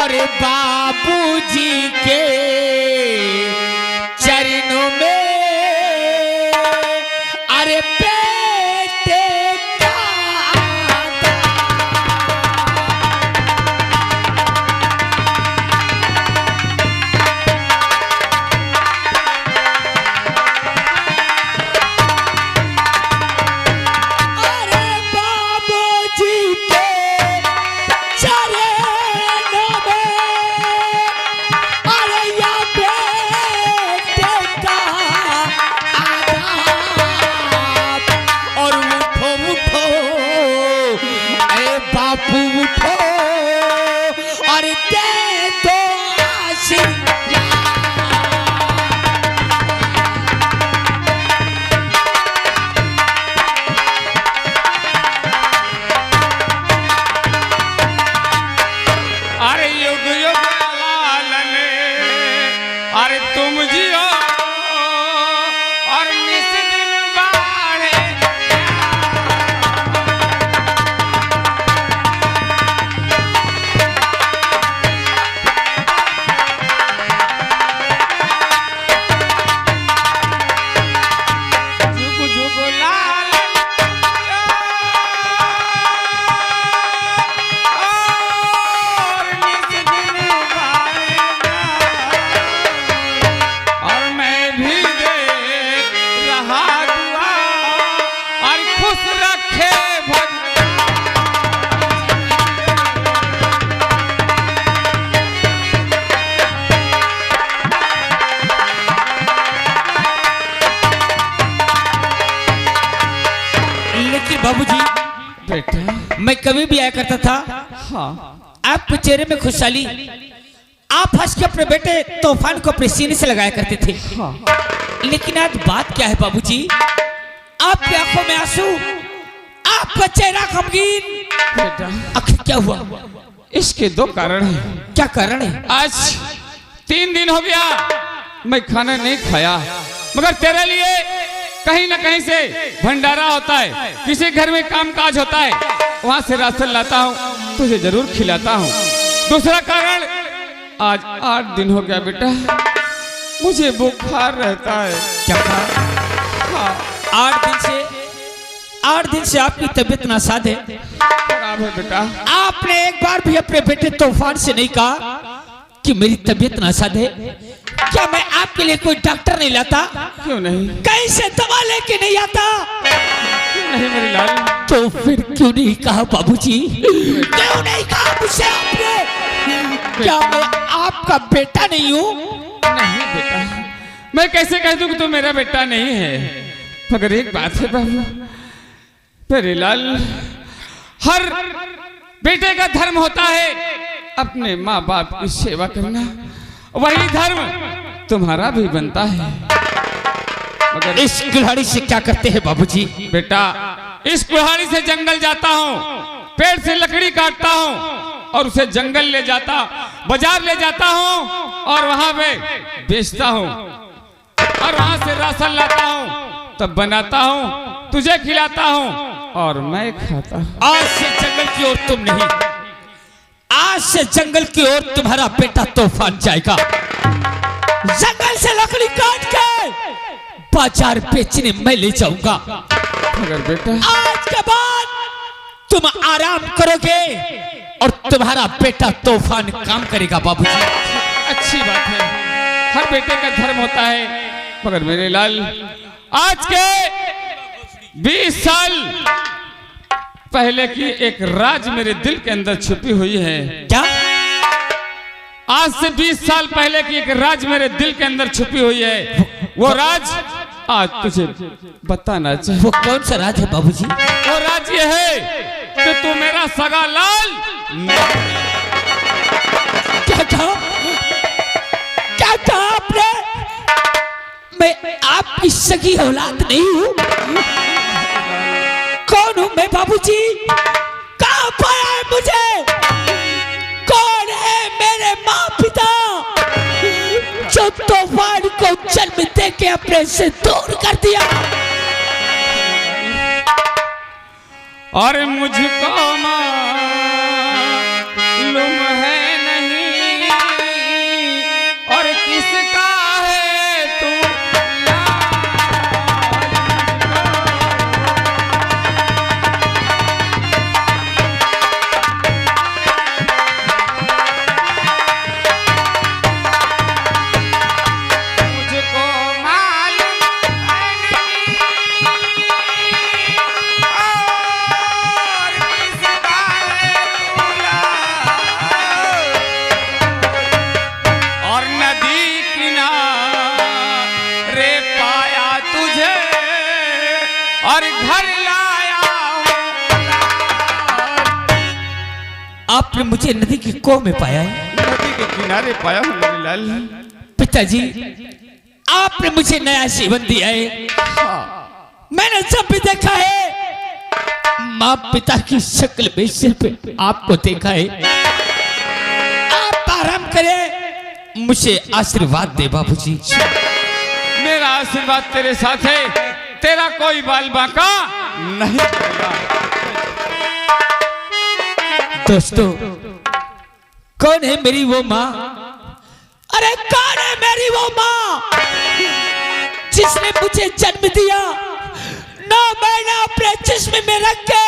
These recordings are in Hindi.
और बाबूजी के चरणों में अरे बेटे का अरे बाबूजी के चरणों में अरे या बेटे का आदाब और उठो उठो ए बापू उठो और दे दो आशीर्वाद। अरे युग युग लालने अरे तुम जियो और निस दिन बाढ़े जुग जुग लालन और निस दिन बाढ़ेगा और मैं भी देख रहा दुआ और खुश रखे लेकिन बाबूजी बेटा। मैं कभी भी आया करता था हाँ आपके चेहरे में खुशहाली, आप हंस के अपने बेटे तूफान को अपने सीने से लगाया करते थे। हाँ लेकिन आज बात क्या है बाबूजी, आपकी आंखों में आंसू, आपका चेहरा गमगीन। बेटा, आखिर क्या हुआ? इसके दो कारण हैं। क्या कारण है? आज 3 दिन हो गया मैं खाना नहीं खाया, मगर तेरे लिए कहीं ना कहीं से भंडारा होता है, किसी घर में काम काज होता है, वहां से राशन लाता हूँ, तुझे जरूर खिलाता हूँ। दूसरा कारण, आज 8 दिन हो गया बेटा, मुझे बुखार रहता है। क्या कहा? हाँ, 8 दिन से आपकी तबीयत नासाज है। खराब है बेटा। आपने एक बार भी अपने बेटे तूफान से नहीं कहा कि मेरी तबीयत नासाज है? क्या मैं आपके लिए कोई डॉक्टर नहीं लाता? क्यों नहीं? कहीं से दवा लेके नहीं आता? क्यों नहीं मेरे लाल? तो फिर क्यों नहीं कहा बाबूजी? क्यों नहीं कहा मुझसे आपने? क्या मैं आपका बेटा नहीं हूँ? नहीं बेटा, मैं कैसे कह दूं कि तू मेरा बेटा नहीं है? मगर एक बात है बाबू, मेरे लाल, हर बेटे का धर्म होता है अपने माँ बाप की सेवा करना, वही धर्म तुम्हारा भी बनता है। मगर इस कुल्हाड़ी से क्या करते हैं बाबूजी? बेटा, इस कुल्हाड़ी से जंगल जाता हूँ, पेड़ से लकड़ी काटता हूँ और उसे जंगल ले जाता, बाजार ले जाता हूँ और वहां पे बेचता हूँ और वहां से राशन लाता हूँ, तब बनाता हूँ, तुझे खिलाता हूँ और मैं खाता हूँ। आज से जंगल की ओर तुम नहीं, आज से जंगल की ओर तुम्हारा बेटा तूफान जाएगा। जंगल से लकड़ी काट के बाजार बेचने मैं ले जाऊंगा। मगर बेटा, आज के बाद तुम आराम करोगे और तुम्हारा बेटा तूफान काम करेगा बाबूजी। अच्छी बात है, हर बेटे का धर्म होता है, मगर मेरे लाल, आज के 20 साल पहले की एक राज मेरे दिल के अंदर छुपी हुई है। क्या? आज से 20 साल पहले की एक राज मेरे दिल के अंदर छुपी हुई है। वो राज आज तुझे बताना चाहिए। वो कौन सा राज है बाबूजी? वो राज ये है कि तू मेरा सगा लाल नहीं। क्या कहा? क्या कहा आपने? मैं आपकी सगी औलाद नहीं हूँ। कौन हूँ मैं बाबूजी? कहाँ पाया है मुझे? कौन है मेरे माँ पिता जो तूफान को जन्म दे के अपने से दूर कर दिया? और मुझको मालूम है नहीं और घर लाया आपने मुझे नदी की कोह में पाया है। नदी के किनारे पाया हूँ मेरे लाल। पिताजी आपने मुझे नया जीवन दिया है। मैंने जब भी देखा है माँ पिता की शक्ल में सिर्फ आपको देखा है। आप आराम करें, मुझे आशीर्वाद दे बाबूजी। मेरा आशीर्वाद तेरे साथ है, तेरा कोई बाल बांका नहीं पड़ेगा। दोस्तों कौन है मेरी वो माँ? अरे कौन है मेरी वो माँ जिसने मुझे जन्म दिया, 9 महीना अपने जिस्म में रख के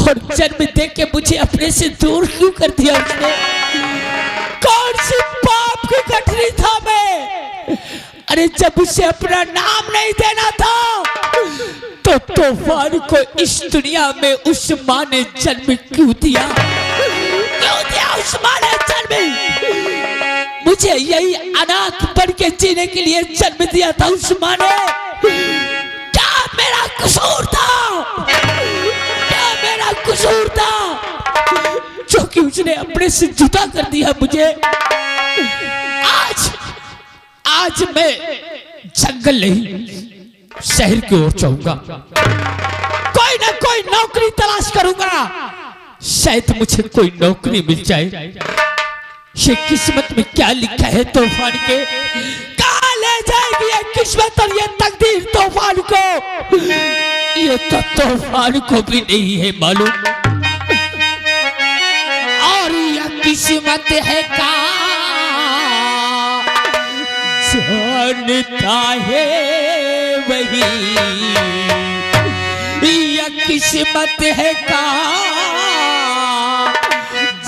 और जन्म दे के मुझे अपने से दूर क्यों कर दिया उसने? कौन सी पाप की गठरी था मैं? अरे जब उसे अपना नाम नहीं देना था तो तूफान को इस दुनिया में उस माँ ने जन्म क्यों दिया? क्यों दिया उस माँ ने जन्म? मुझे यही अनाथ बन के जीने के लिए जन्म दिया था उस माँ ने। क्या मेरा कसूर था? क्या मेरा कसूर था जो कि उसने अपने से जुदा कर दिया मुझे? आज मैं जंगल नहीं शहर की ओर जाऊंगा, कोई ना कोई नौकरी तलाश करूंगा, शायद मुझे कोई नौकरी मिल जाए। ये किस्मत में क्या लिखा है तूफान के? कहाँ ले जाएगी ये किस्मत और ये तकदीर तूफान को? ये तो तूफान को भी नहीं है मालूम। और यह किस्मत है का जानता है वही, यह किस्मत है का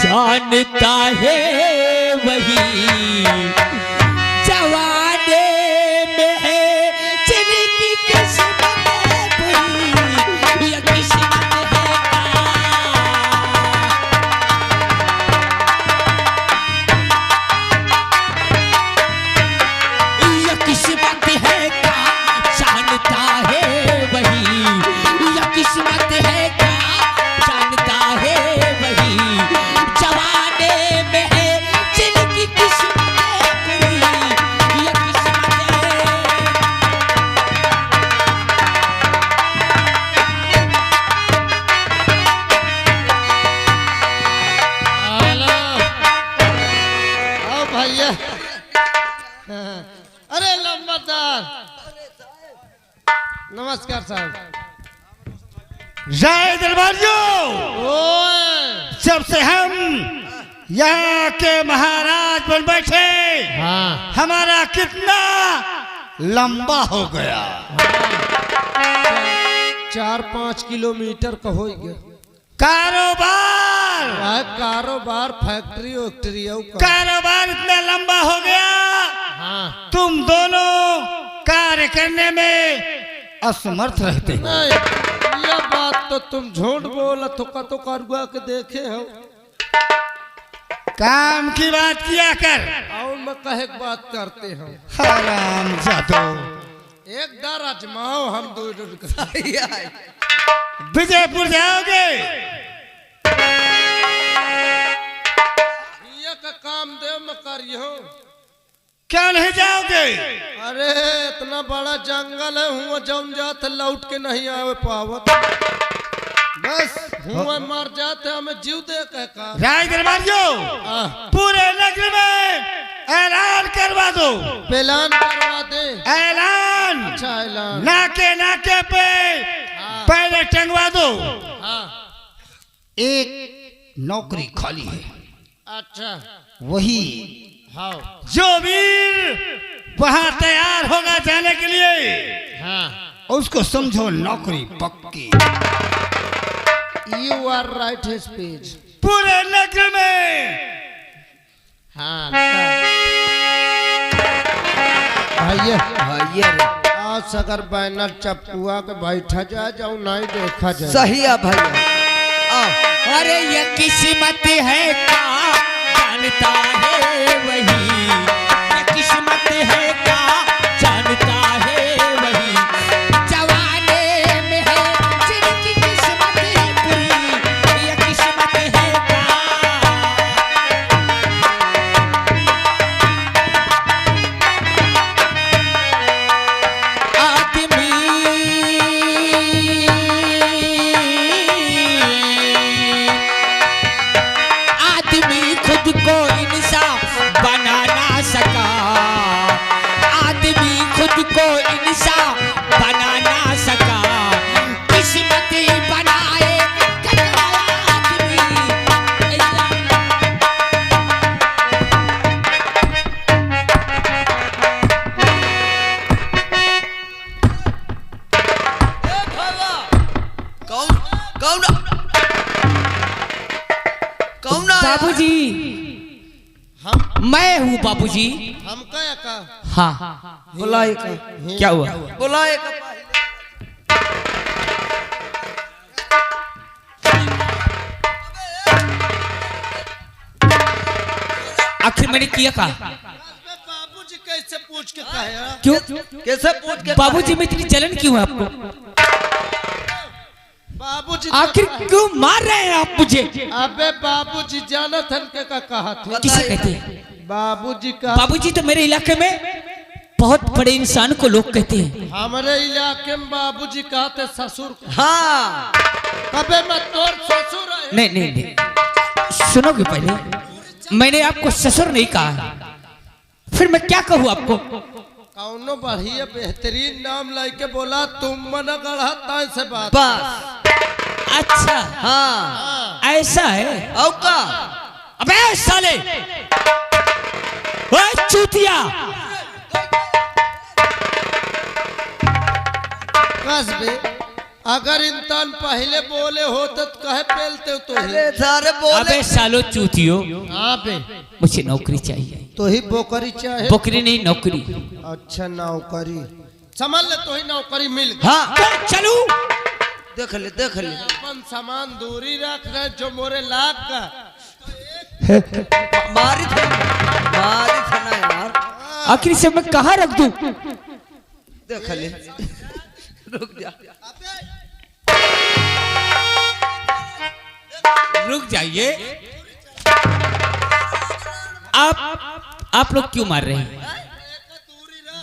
जानता है वही, जवाने में है जिनकी किस्मत है बुरी, यह किस्मत है का। यह किस्मत है का जानता है वही, यह किस्मत है का जानता है वही, जवाने में है जिनकी किस्मत है बुरी, यह किस्मत है। हेलो आओ भैया। अरे लंबरदार, नमस्कार साहब। जय दरबारियों, ओए जब से हम यहाँ के महाराज बन बैठे हाँ हमारा कितना लंबा हो गया। 4-5 किलोमीटर का हो गया। कारोबार कारोबार फैक्ट्री वैक्ट्री कारोबार इतना लंबा हो गया, हाँ तुम दोनों कार्य करने में असमर्थ रहते हो। नहीं, ये बात तो तुम झूठ बोला तो करुआ के देखे हो। काम की बात किया कर। और मैं कहे के बात करते हो। हराम जादो, एक बार आजमाओ, हम दो विजयपुर जाओगे? ये का काम दे मैं करियो। क्यों नहीं जाओगे? अरे इतना बड़ा जंगल है, हुआ जम जाते लौट के नहीं आवे पावत, बस हुआ मर जाते हमें जीव दे के का। राज दरबारियों, पूरे नगर में ऐलान करवा दो। ऐलान करवा दे। ऐलान, अच्छा ऐलान। नाके नाके पे पहले टंगवा दो। हाँ एक नौकरी खाली है, अच्छा वही हाँ जो वीर वहां तैयार होगा जाने के लिए, हाँ उसको समझो नौकरी पक्की। You are right his speech. पूरे नगर में हाँ भैया आज अगर बैनर चपकुआ के बैठा जाए जाऊँ नहीं देखा जाए। सही है भैया। अरे ये किस्मत है का जानता है वही, ये किस्मत है का जानता है वही, जवाने को इंसान बना ना सका, आदमी खुद को इंसान बना ना सका, किस्मत बनाए आदमी। बाबूजी मैं हूँ बाबूजी। हम क्या का हाँ बुलाए क्या हुआ? बुलाए आखिर मैंने किया का? बाबूजी कैसे पूछ के कहा? क्यों कैसे पूछ के बाबूजी में इतनी जलन क्यों है आपको? बाबूजी आखिर क्यों मार रहे हैं आप मुझे? अबे बाबूजी जाना थन के का कहा था? किसे कहते हैं बाबूजी का? बाबूजी तो मेरे इलाके में बहुत बड़े इंसान को लोग कहते हैं। हमारे इलाके में बाबूजी कहते ससुर को। हाँ कबे मैं तोर ससुर है? नहीं नहीं नहीं, सुनोगे पहले, मैंने आपको ससुर नहीं कहा, फिर मैं क्या कहूँ आपको? कौनो बढ़िया बेहतरीन नाम लाके बोला, तुम मन गढ़ा ताई से बात। बस अच्छा हाँ ऐसा है? औ का अबे साले, ओए चूतिया, कसबे अगर इंसान पहले बोले होते तो कहे पेलते हो तो ही। सारे बोले अबे सालो चूतियो, हाँ बे, मुझे नौकरी चाहिए। तो ही बोकरी चाहे। बकरी नहीं नौकरी। अच्छा नौकरी समझ ले, तो ही नौकरी मिल गई। हाँ तो चलू देख ले अपन सामान दूरी रख रहे जो मोरे लाग का। मारी थे ना यार। आखिर से मैं कहाँ रख दूं? देख ले रुक जा रुक जाइए। आप लोग क्यों मार रहे हैं?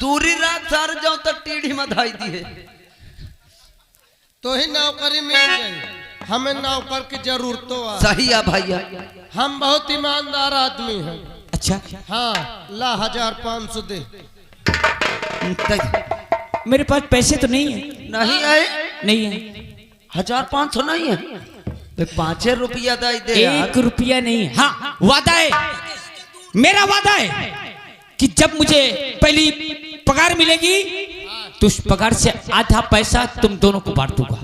दूरी रात सारे जाऊं तक टीढ़ी में धाई दी है। तो ही नौकरी मिल गई। हमें नौकर की जरूरत तो है। सही है भैया। हम बहुत ईमानदार आदमी हैं। अच्छा हाँ ला 1500 दे। मेरे पास पैसे तो नहीं है। नहीं है नहीं है। 1500 नहीं है तो 5 रुपया दे दे यार। 1 रुपया नहीं है। हाँ वादा है, मेरा वादा है कि जब मुझे पहली पगार मिलेगी तो उस पगार से आधा पैसा तुम दोनों को बांट दूंगा।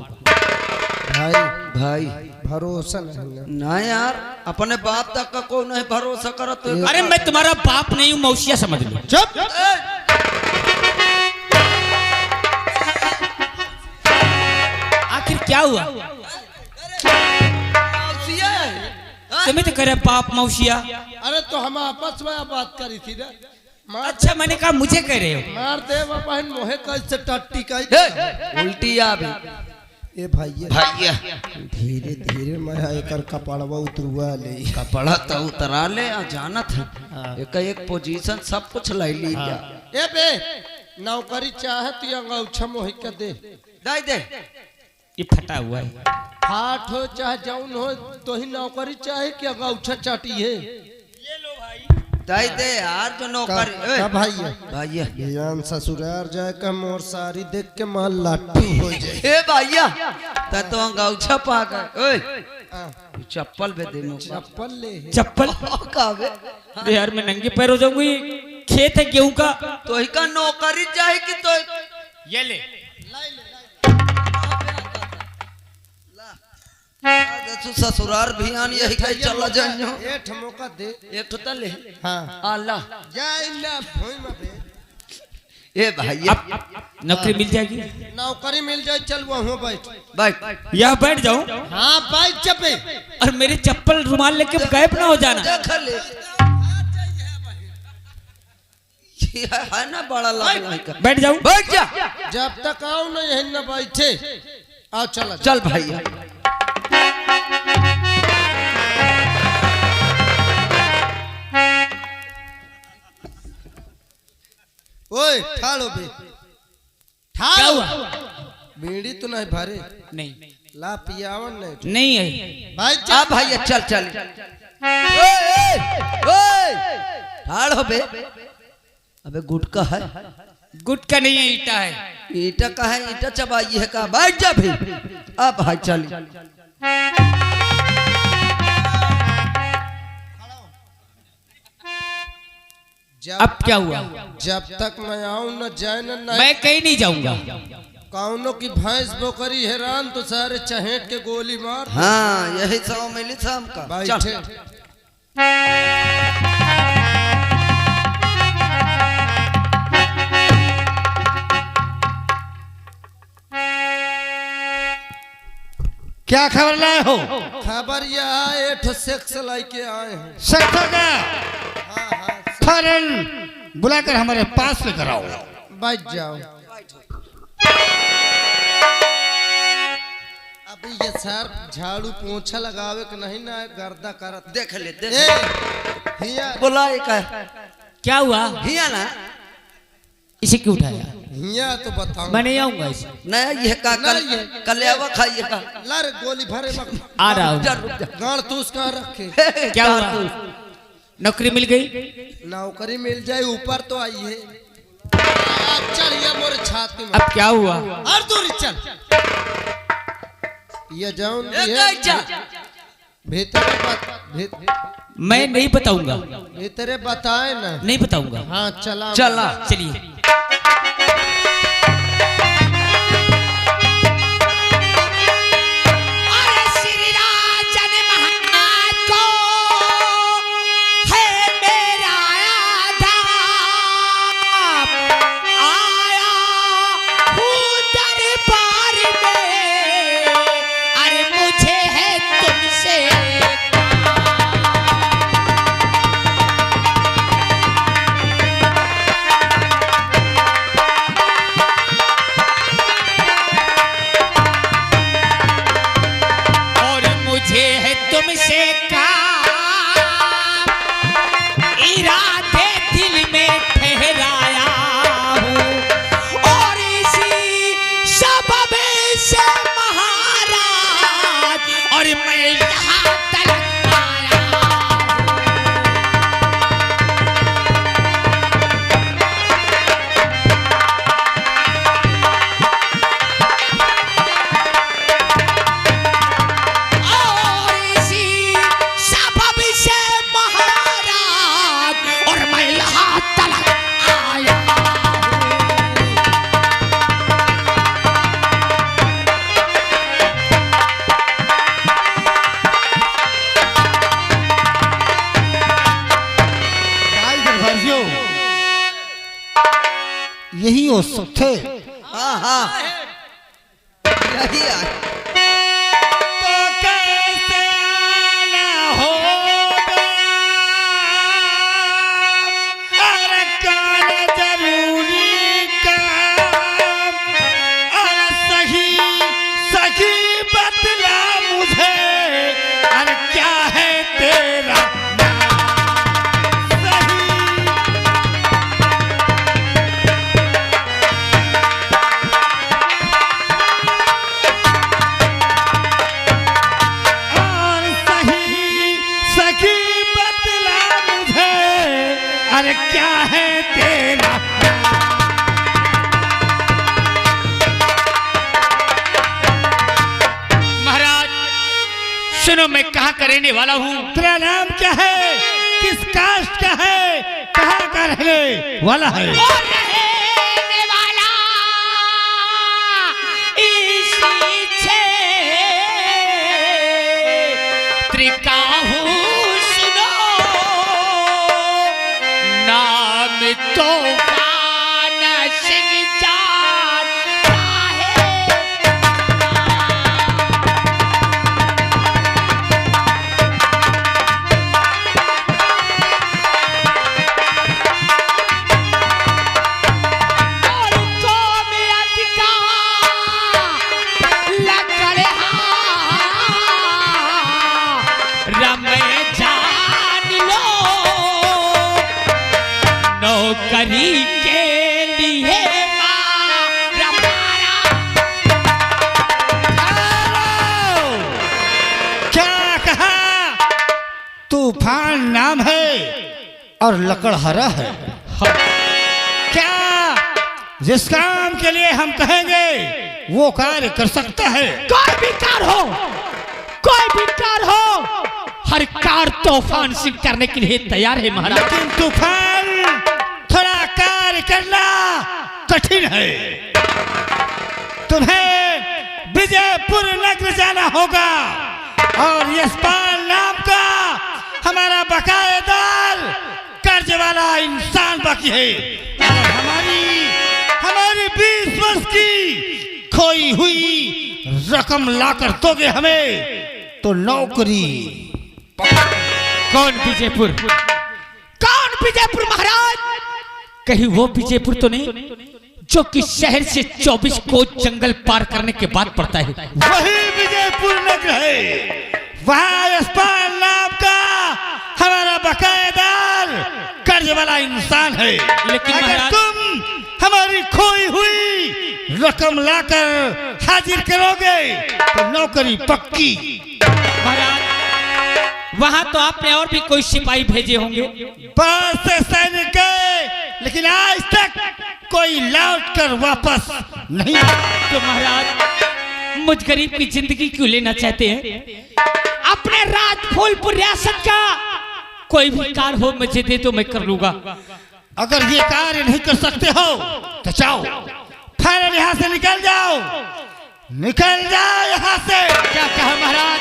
भाई भरोसा नहीं ना यार, अपने बाप तक का कोई नहीं भरोसा करो तो। अरे मैं तुम्हारा बाप नहीं हूँ, मौसिया समझ लो। चुप। आखिर क्या हुआ? तुम्हें तो करे बाप मौसिया। अरे तो हम आपस में बात करी थी ना। मार अच्छा मैंने कहा मुझे कह रहे हो। मार दे बहन मोहे कैसे टट्टी का उल्टी आ भी ए भैया भैया धीरे धीरे मैं एकर कपड़वा उतरवा ले। कपड़ा तो उतरा ले आ जाना था। एक पोजीशन सब कुछ ले ली जा। ए बे नौकरी चाहे तो अंगूठा मोहि के दे। दे ये फटा हुआ है। फाट हो चाहे जौन हो, तो ही नौकरी चाहे कि अंगूठा चाटी है। दे यार जो नौकरी। का भैया भैया ध्यान ससुराल जाए का मोर सारी देख के मां लाट्टू हो जाए। ए भैया तो अंगूठा पा गए। ओए चप्पल भी दे मुझे। चप्पल ले चप्पल कावे अरे यार मैं नंगे पैर हो जाऊंगी। खेत है गेहूं का। तो ही का नौकरी चाहे कि तो ये ले। ससुराल भी आन यही कहीं चला जाइयो। एठ मौका दे। एक तो ले हाँ अल्लाह जाए ना भोई में बे। ए भैया नौकरी मिल जाएगी। नौकरी मिल जाए चल वहाँ बैठ। बैठ यहाँ बैठ जाऊं हाँ बैठ चपे। और मेरे चप्पल रुमाल लेके गायब ना हो जाना। देख ले ये है ना बड़ा लग। बैठ जाऊं। बैठ जा। जब तक आओ ना यही न बैठे। आओ चल चल भैया। ओए ठाड़ो बे क्या ठाड़ो। हुआ? बीड़ी तो नहीं भरे। नहीं ला पियावन नहीं नहीं है। भाई आ भैया चल चल ठाड़ हो बे। अबे गुटका है? गुटका नहीं है, ईटा है। ईटा का है? ईटा चबाई है का? बैठ जा फिर। अब हाय चली। अब क्या हुआ? जब तक मैं आऊं न जाए न नहीं। मैं कहीं नहीं जाऊंगा। कौनों की भैंस बोकरी हैरान तो सारे चहेट के गोली मार। हाँ यही 100 मिली शाम का। बैठे। क्या खबर लाए हो? खबर यह है, एक सेक्स लेके आए हैं। सेक्टर का हाँ हाँ, फौरन बुलाकर हमारे पास लेकर आओ। बैठ जाओ। अभी ये सर झाड़ू पोछा लगावे के नहीं ना गर्दा करत। देख ले देख ए, ले। हिया बोला एक है। क्या हुआ? हिया ना इसे क्यों उठाया? हिया तो बताओ। मैं नहीं आऊंगा इसे। नया ये का कल नहीं है। कल्यावा खाइए का। लारे गोली भरे मत। आ रहा हूँ। जा रुक जा। गाड़ तूस कहाँ रखे? क्या हुआ? नौकरी मिल गई? नौकरी मिल जाए ऊपर तो आई है। चढ़िया मोरे छाती में। अब क्या हुआ? और दूरी चल। ये जाऊन भीतर मैं नहीं बताऊंगा। भीतरे बताए ना। नहीं बताऊंगा। हाँ चला चला चलिए। तुमसे काम इरादे दिल में ठहराया हूँ और इसी सबब से महाराज और मैं यहाँ तक आया यही हो सकते। हाँ हाँ यही है। तो कैसे आना होगा अरे कान जरूरी काम अरे सही सही बतला मुझे अरे क्या है तेरा अरे क्या है तेरा महाराज सुनो मैं कहाँ का रहने वाला हूँ। तेरा नाम क्या है? किस कास्ट का है? कहाँ का रहने वाला है? और रहने वाला इसी क्षेत्र का हूँ। सुनो नाम तूफान सिंह जानता है। और कौम अटका लकड़हा रमे जान लो नौकरी के लिए मारा मारा। क्या कहा? तू और लकड़हारा है। क्या जिस काम के लिए हम कहेंगे वो कार्य कर सकता है? कोई भी कार हो, हर कार तूफान सिंह करने के लिए तैयार है महाराज। लेकिन तूफान थोड़ा कार्य करना कठिन है। तुम्हें विजयपुर नगर जाना होगा और यशपाल नाम का हमारा बकायेदार कर्ज वाला इंसान बाकी है। हमारी 20 वर्ष की खोई हुई रकम लाकर दोगे हमें तो नौकरी। कौन विजयपुर महाराज? कहीं वो विजयपुर तो नहीं जो कि शहर से 24 कोस जंगल पार करने के बाद पड़ता है? वही विजयपुर नगर है। वहाँ यशपाल नाम का हमारा बकायेदार कर्ज वाला इंसान है। लेकिन अगर महाराज, तुम हमारी खोई हुई रकम लाकर हाजिर करोगे तो नौकरी पक्की। महाराज, वहां तो आपने और भी कोई सिपाही भेजे होंगे? बहुत से सैनिक गए लेकिन आज तक कोई लौट कर वापस नहीं। तो महाराज, मुझ गरीब की जिंदगी क्यों लेना चाहते हैं? अपने राजफूलपुर रियासत का कोई भी कार्य हो मुझे दे तो मैं कर लूंगा। अगर ये कार्य नहीं कर सकते हो तो जाओ, फिर यहाँ से निकल जाओ यहाँ से। क्या कहा महाराज?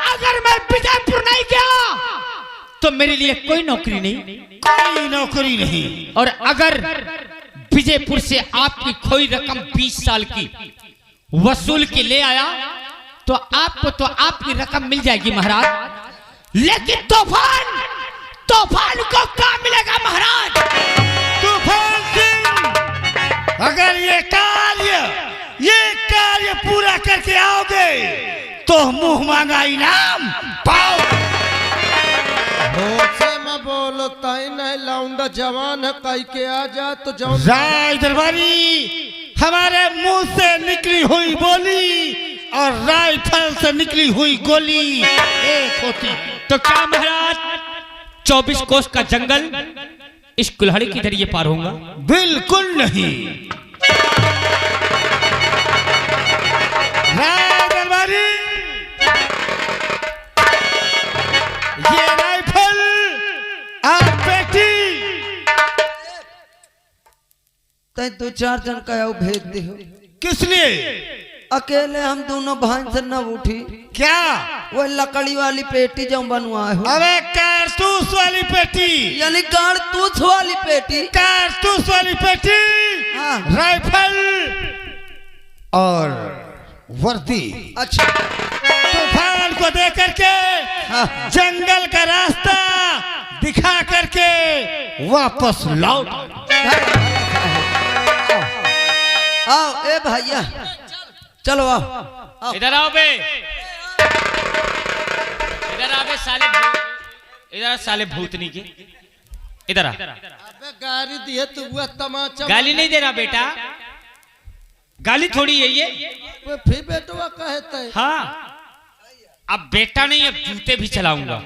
अगर मैं विजयपुर नहीं गया तो मेरे लिए कोई नौकरी नहीं? कोई नौकरी नहीं। और अगर विजयपुर से आपकी खोई रकम 20 साल की वसूल के ले आया तो आपको तो आपकी रकम मिल जाएगी महाराज। लेकिन तूफान को क्या मिलेगा महाराज? तूफान सिंह, अगर ये कार्य पूरा करके आओगे तो मुंह मांगा इनाम पाओ। से मैं बोलता ही नहीं, लाउंडा जवान है, कहीं के आ जा तो जाओ। राय दरबारी, हमारे मुंह से निकली हुई बोली और राइफल से निकली हुई गोली एक होती है। तो क्या महाराज 24 कोस का जंगल इस कुल्हाड़ी की जरिए पार होगा? बिल्कुल नहीं। राय दरबारी, ये राइफल आप बेटी तै 2-4 जन का आओ भेज दे हो। किस लिए? अकेले हम दोनों भाई से न उठी। क्या? वो लकड़ी वाली पेटी जो बनवाए हो। अबे कारतूस वाली पेटी, यानी कारतूस वाली पेटी। कारतूस वाली पेटी, हाँ। राइफल और वर्दी। अच्छा, तूफान को दे करके हाँ। जंगल का रास्ता दिखा करके वापस लौट। आओ ए भैया, चलो आओ। इधर आओ बे, इधर आ बे साले, इधर साले भूतनी के, इधर आ। अबे गाली दिए तू, वो तमाचा। गाली नहीं दे रहा बेटा, गाली थोड़ी है ये। वो फिर बेटवा कहता है। हाँ, अब बेटा नहीं, अब जूते भी चलाऊंगा।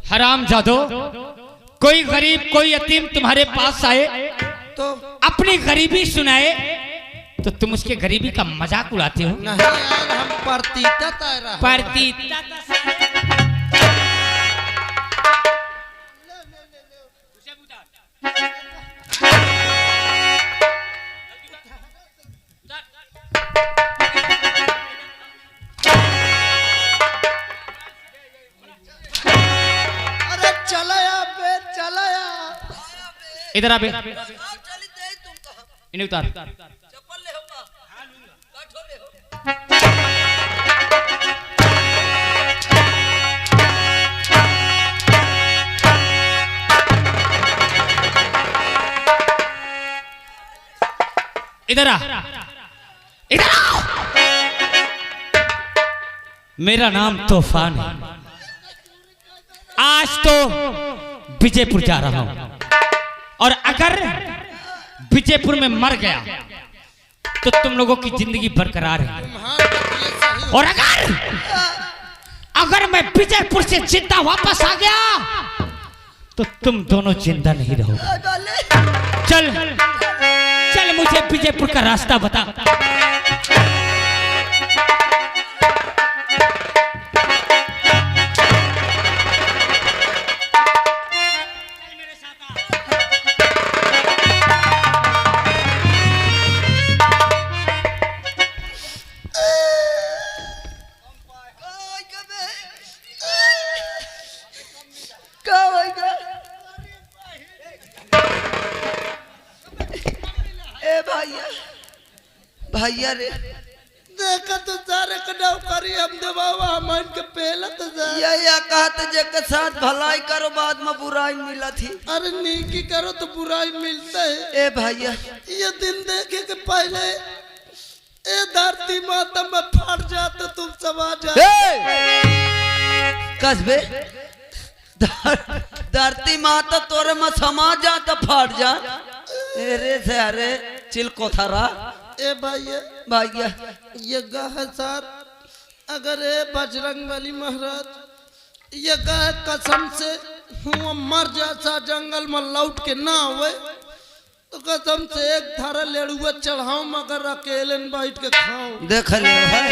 हराम जादो, कोई गरीब कोई यतीम तुम्हारे पास आए तो अपनी गरीबी सुनाए तो तुम उसके गरीबी का मजाक उड़ाते हो। नहीं यार, हम प्रतीता तारा इधर आ बे, इन्हें उतार। इधर आ, इधर आओ। मेरा नाम तूफान है। आज तो विजयपुर जा रहा हूं और अगर विजयपुर में मर गया तो तुम लोगों की जिंदगी बरकरार है। तुम्हारा ये सही और अगर मैं विजयपुर से जिंदा वापस आ गया तो तुम दोनों जिंदा नहीं रहोगे। चल चल मुझे विजयपुर का रास्ता बता। भैया रे देखा तो सारे कटाव करी हम दे बाबा हमारे के पहला तो या कहते जे के साथ भलाई करो बाद में बुराई मिला थी। अरे नेकी करो तो बुराई मिलता है। ए भैया ये दिन देखे के पहले ए धरती माता में फट जाते तुम सब आ जाते। कसबे धरती माता तोरे में समा जा तो फट जा। अरे से अरे चिल कोथारा ए भैया भैया ये गाह साथ अगर ए बजरंग बली महाराज ये गाह कसम से हुआ मर जाता जंगल में लौट के ना हुए तो कसम से एक थारा लेड़ुआ चढ़ाऊं मगर अकेले बैठ के खाऊं। देख ले भाई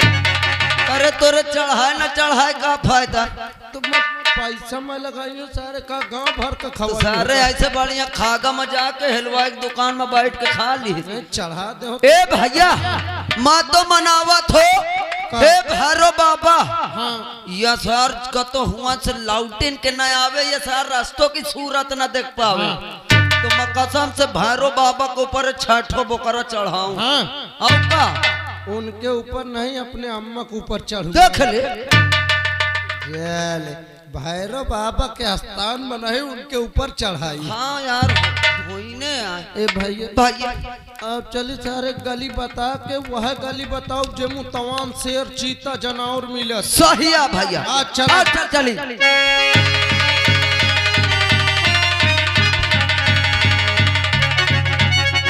अरे तोरे चढ़ाए ना चढ़ाए का फायदा। तुम पैसा मैं लगाइयो सारे का गांव भर का तो खवा सारे ऐसे बढ़िया खागा में जाके हलवाई की दुकान में बैठ के खा ली। चढ़ा दे ए भैया माँ तो मनावत हो ए भैरो बाबा। हाँ ये सर कतो हुआ से लाउटिन के न आवे ये सर रास्तों की सूरत न देख पावे। तो मैं कसम से भैरो बाबा के ऊपर छठो बोकरा चढ़ाऊं। हाँ अब का उनके ऊपर नहीं अपने अम्मा के ऊपर चढ़ू। देख ले भैरव बाबा के स्थान बनाए उनके ऊपर चढ़ाई। हाँ यार होइने आए। ए भैया भैया अब चली सारे गली बता के वह गली बताओ जेमू तमाम शेर चीता जानवर मिले। सही है भैया। अच्छा चली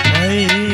भाई